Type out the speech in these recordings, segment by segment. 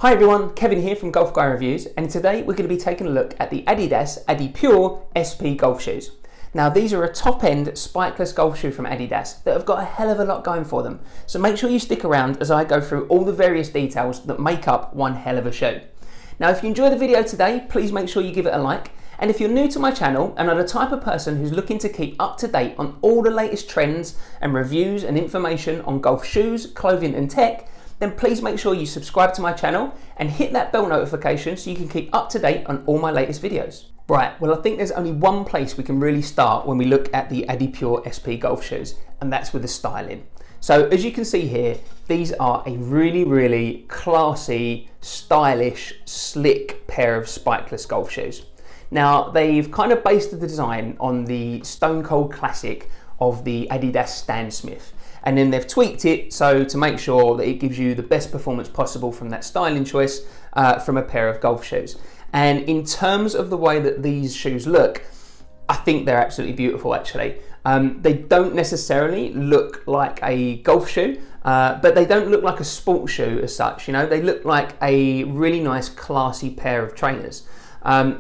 Hi everyone, Kevin here from Golf Guy Reviews, and today we're going to be taking a look at the Adidas Adipure SP golf shoes. Now these are a top-end spikeless golf shoe from Adidas that have got a hell of a lot going for them, so make sure you stick around as I go through all the various details that make up one hell of a shoe. Now if you enjoy the video today, please make sure you give it a like, and if you're new to my channel and are the type of person who's looking to keep up to date on all the latest trends and reviews and information on golf shoes, clothing and tech, then please make sure you subscribe to my channel and hit that bell notification so you can keep up to date on all my latest videos. Right, well I think there's only one place we can really start when we look at the Adipure SP golf shoes, and that's with the styling. So as you can see here, these are a really classy, stylish, slick pair of spikeless golf shoes. Now they've kind of based the design on the stone cold classic of the Adidas Stan Smith. And then they've tweaked it so to make sure that it gives you the best performance possible from that styling choice from a pair of golf shoes. And in terms of the way that these shoes look, I think they're absolutely beautiful actually. They don't necessarily look like a golf shoe, but they don't look like a sports shoe as such. You know, they look like a really nice classy pair of trainers.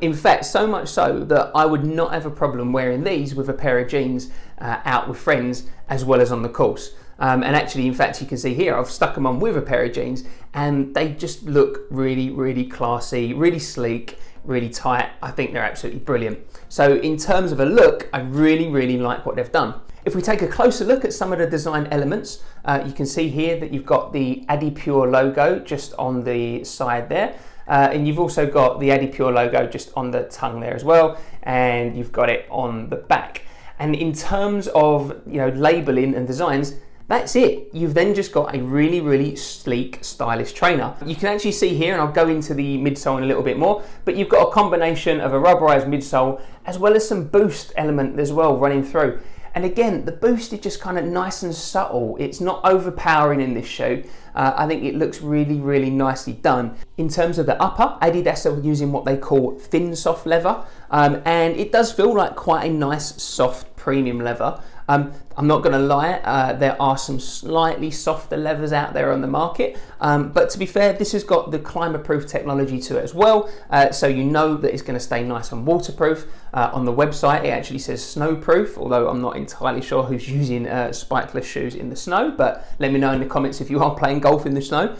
In fact, so much so that I would not have a problem wearing these with a pair of jeans out with friends as well as on the course. And actually, in fact, you can see here, I've stuck them on with a pair of jeans and they just look really classy, really sleek, really tight. I think they're absolutely brilliant. So in terms of a look, I really like what they've done. If we take a closer look at some of the design elements, you can see here that you've got the Adipure logo just on the side there. And you've also got the Adipure logo just on the tongue there as well, and you've got it on the back. And in terms of labeling and designs, that's it. You've then just got a really sleek, stylish trainer. You can actually see here, and I'll go into the midsole in a little bit more, but you've got a combination of a rubberized midsole as well as some boost element as well running through. And again, the boost is just kind of nice and subtle. It's not overpowering in this shoe. I think it looks really nicely done. In terms of the upper, Adidas are using what they call ThinSOF leather, and it does feel like quite a nice, soft, premium leather. I'm not going to lie, there are some slightly softer leathers out there on the market, but to be fair, this has got the Climaproof technology to it as well, so you know that it's going to stay nice and waterproof. On the website it actually says snowproof, although I'm not entirely sure who's using spikeless shoes in the snow, but let me know in the comments if you are playing golf in the snow.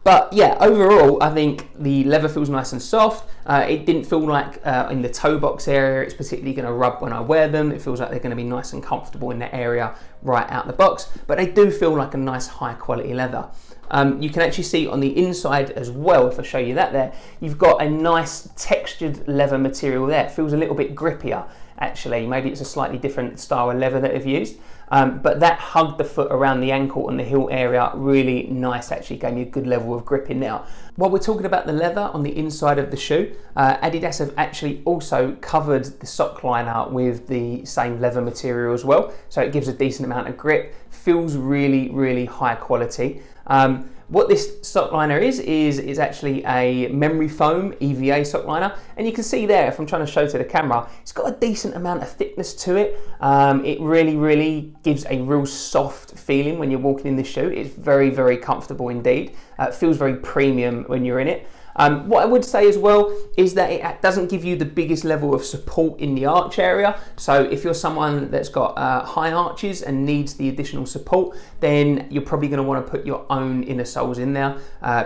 But yeah, overall, I think the leather feels nice and soft. It didn't feel like in the toe box area it's particularly going to rub when I wear them. It feels like they're going to be nice and comfortable in that area right out the box, but they do feel like a nice high quality leather. You can actually see on the inside as well, if I show you that there, you've got a nice textured leather material there. It feels a little bit grippier actually. Maybe it's a slightly different style of leather that I've used. But that hugged the foot around the ankle and the heel area really nice, actually gave me a good level of grip in now. While we're talking about the leather on the inside of the shoe, Adidas have actually also covered the sockliner with the same leather material as well, so it gives a decent amount of grip, feels really high quality. What this sockliner is actually a memory foam EVA sockliner, and you can see there, if I'm trying to show to the camera, it's got a decent amount of thickness to it. It really gives a real soft feeling when you're walking in this shoe. It's very comfortable indeed. It feels very premium when you're in it. What I would say as well is that it doesn't give you the biggest level of support in the arch area. So if you're someone that's got high arches and needs the additional support, then you're probably going to want to put your own inner soles in there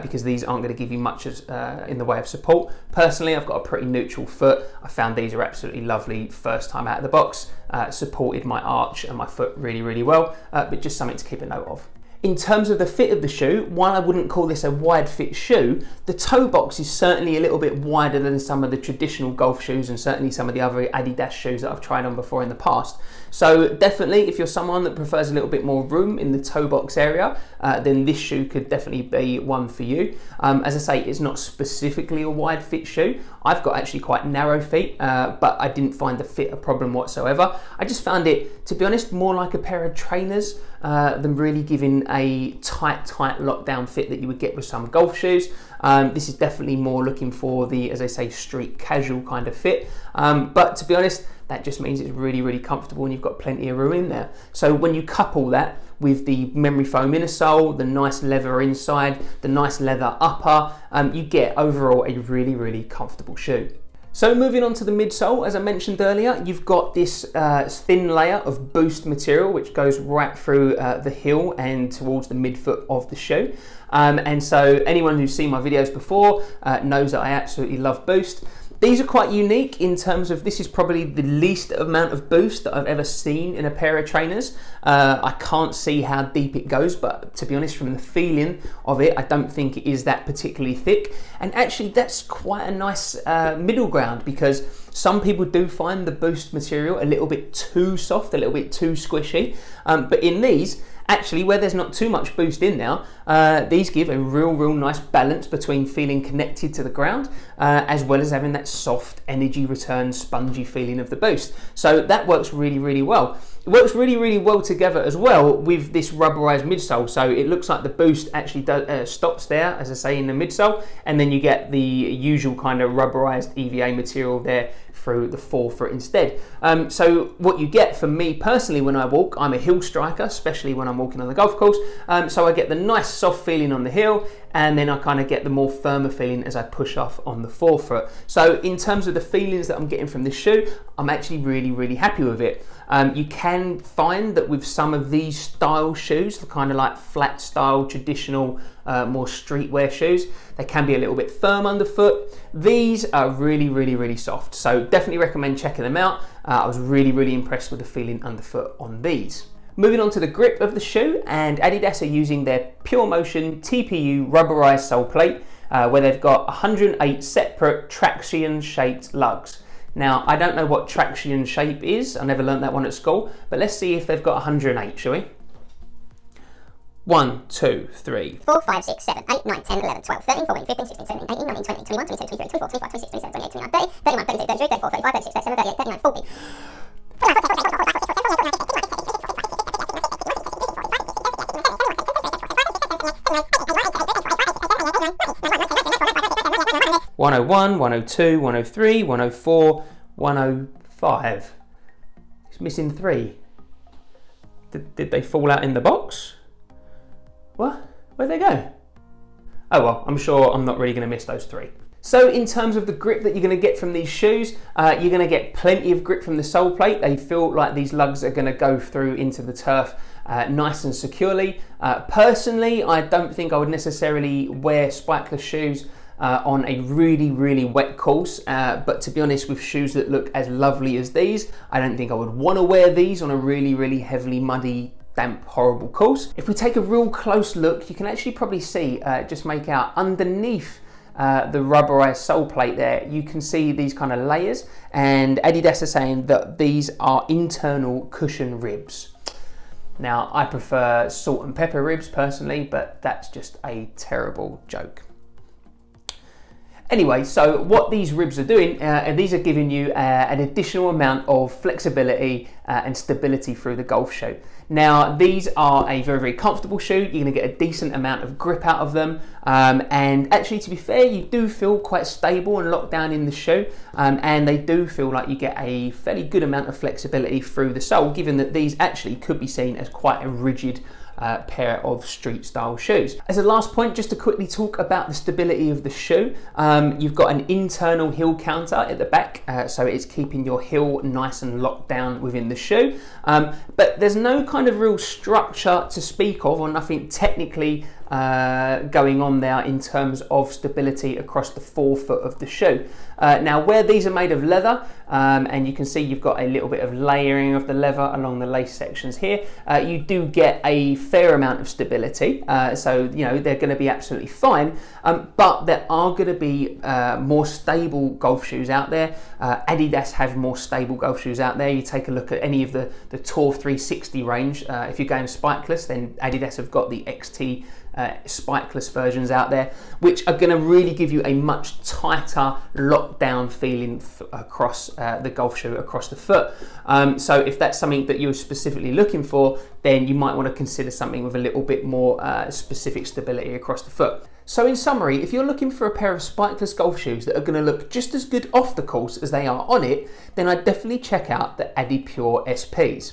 because these aren't going to give you much in the way of support. Personally, I've got a pretty neutral foot. I found these are absolutely lovely first time out of the box. Supported my arch and my foot really well, but just something to keep a note of. In terms of the fit of the shoe, while I wouldn't call this a wide fit shoe, the toe box is certainly a little bit wider than some of the traditional golf shoes and certainly some of the other Adidas shoes that I've tried on before in the past. So definitely, if you're someone that prefers a little bit more room in the toe box area, then this shoe could definitely be one for you. As I say, it's not specifically a wide fit shoe. I've got actually quite narrow feet, but I didn't find the fit a problem whatsoever. I just found it, to be honest, more like a pair of trainers than really giving a tight lockdown fit that you would get with some golf shoes. This is definitely more looking for the, as I say, street casual kind of fit. But to be honest, that just means it's really comfortable and you've got plenty of room in there. So when you couple that with the memory foam inner sole, the nice leather inside, the nice leather upper, you get overall a really comfortable shoe. So moving on to the midsole, as I mentioned earlier, you've got this thin layer of boost material which goes right through the heel and towards the midfoot of the shoe. And so anyone who's seen my videos before knows that I absolutely love boost. These are quite unique in terms of this is probably the least amount of boost that I've ever seen in a pair of trainers. I can't see how deep it goes, but to be honest, from the feeling of it, I don't think it is that particularly thick. And actually that's quite a nice middle ground, because some people do find the boost material a little bit too soft, a little bit too squishy. But in these, actually, where there's not too much boost in now, these give a real nice balance between feeling connected to the ground as well as having that soft energy return spongy feeling of the boost. So that works really well. It works really well together as well with this rubberized midsole. So it looks like the boost actually stops there, as I say, in the midsole, and then you get the usual kind of rubberized EVA material there through the forefoot instead. So what you get for me personally when I walk, I'm a heel striker, especially when I'm walking on the golf course. So I get the nice soft feeling on the heel, and then I kind of get the more firmer feeling as I push off on the forefoot. So in terms of the feelings that I'm getting from this shoe, I'm actually really happy with it. You can find that with some of these style shoes, the kind of like flat style, traditional, more streetwear shoes, they can be a little bit firm underfoot. These are really soft, so definitely recommend checking them out. I was really impressed with the feeling underfoot on these. Moving on to the grip of the shoe, and Adidas are using their Pure Motion TPU rubberized sole plate, where they've got 108 separate traction shaped lugs. Now, I don't know what traction shape is, I never learned that one at school, but let's see if they've got 108, shall we? 1, 2, 3, 4, 5, 6, 7, 8, 9, 10, 11, 12, 13, 14, 15, 16, 17, 18, 19, 20, 21, 22, 23, 24, 25, 26, 27, 28, 29, 30, 31, 32, 33, 34, 35, 36, 37, 38, 39, 40. One 101, 102, 103, 104, 105. It's missing 3. Did they fall out in the box? What? Where'd they go? Oh well, I'm sure I'm not really going to miss those 3. So in terms of the grip that you're going to get from these shoes, you're going to get plenty of grip from the sole plate. They feel like these lugs are going to go through into the turf nice and securely. Personally, I don't think I would necessarily wear spikeless shoes on a really wet course, but to be honest, with shoes that look as lovely as these, I don't think I would want to wear these on a really heavily muddy, damp, horrible course. If we take a real close look, you can actually probably see, just make out underneath the rubberized sole plate there, you can see these kind of layers, and Adidas are saying that these are internal cushion ribs. Now, I prefer salt and pepper ribs personally, but that's just a terrible joke. Anyway, so what these ribs are doing, these are giving you an additional amount of flexibility and stability through the golf shoe. Now, these are a very comfortable shoe. You're going to get a decent amount of grip out of them. And actually, to be fair, you do feel quite stable and locked down in the shoe. And they do feel like you get a fairly good amount of flexibility through the sole, given that these actually could be seen as quite a rigid pair of street style shoes. As a last point, just to quickly talk about the stability of the shoe, you've got an internal heel counter at the back, so it's keeping your heel nice and locked down within the shoe, but there's no kind of real structure to speak of, or nothing technically going on there in terms of stability across the forefoot of the shoe. Now, where these are made of leather, and you can see you've got a little bit of layering of the leather along the lace sections here, you do get a fair amount of stability, so you know they're going to be absolutely fine, but there are going to be more stable golf shoes out there. Adidas have more stable golf shoes out there. You take a look at any of the Tour 360 range. If you're going spikeless, then Adidas have got the XT spikeless versions out there, which are going to really give you a much tighter lockdown feeling across the golf shoe, across the foot. So if that's something that you're specifically looking for, then you might want to consider something with a little bit more specific stability across the foot. So in summary, if you're looking for a pair of spikeless golf shoes that are going to look just as good off the course as they are on it, then I'd definitely check out the Adipure SPs.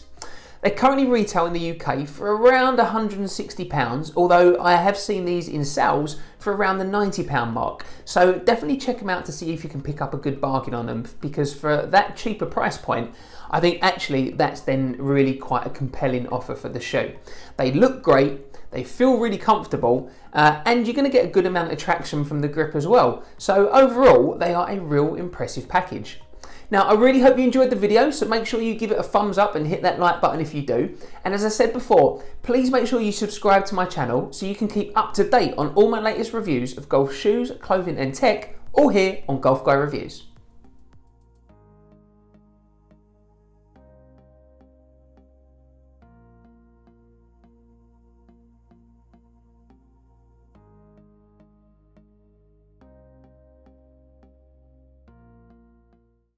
They currently retail in the UK for around £160, although I have seen these in sales for around the £90 mark. So definitely check them out to see if you can pick up a good bargain on them, because for that cheaper price point, I think actually that's then really quite a compelling offer for the shoe. They look great, they feel really comfortable, and you're going to get a good amount of traction from the grip as well. So overall, they are a real impressive package. Now, I really hope you enjoyed the video, so make sure you give it a thumbs up and hit that like button if you do. And as I said before, please make sure you subscribe to my channel so you can keep up to date on all my latest reviews of golf shoes, clothing and tech, all here on Golf Guy Reviews.